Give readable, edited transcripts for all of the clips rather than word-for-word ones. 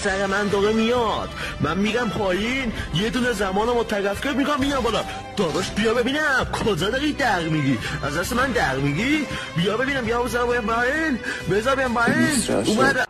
سر من داره میاد. من میگم پایین یه دونه زمان متوقف میگم میام بالا. داداش بیا ببینم کجا داری در میگی؟ از دست من در میگی؟ بیا ببینم، بیا بذار بیام پایین، بذار بیام پایین. اومد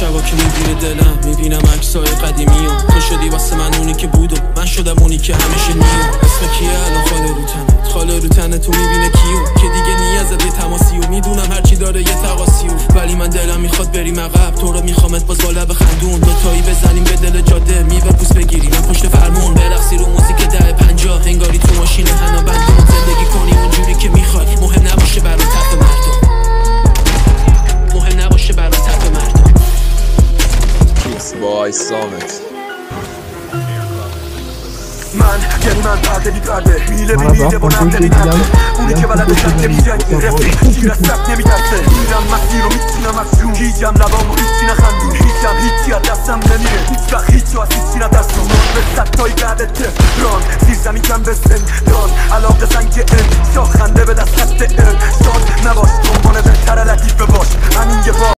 شبا که میگیره دلم میبینم عکسای قدیمی و تو شدی واسه من اونی که بود و من شدم اونی که همیشه نیام. اسم کیه الان خاله رو تنت، خاله رو تنت تو میبینه کیو که دیگه نیازت یه تماسی و میدونم هرچی داره یه تقاسی و ولی من دلم میخواد بریم عقب، تو رو میخوامت باز با لب خندون دوتایی بزنیم به دل جاده، میوه پوست بگیریم من پشت فرمون برقصی رو موزیک ده 50 انگاری تو ماشین هنا بندون زندگی کنیم اونجوری که میخوای، مهم نباشه برای طرف مردم، مهم نباشه برای طرف مردم. وای سامت من پرده بی پرده میله بی میله بنام نمیتنده اونی که بلده شد نمیجنگه رفیق شیر از سب نمیترسه میرم مسیر رو میتونم از جون هیچم لبام و هیچی نخندون هیچی از دستم نمیره هیچ وقت هیچی از هیچی نترسون به ستای بعد تهران زیر زمین کم به زندان علاقه سنگ شاه خنده به دست خط شاد نباش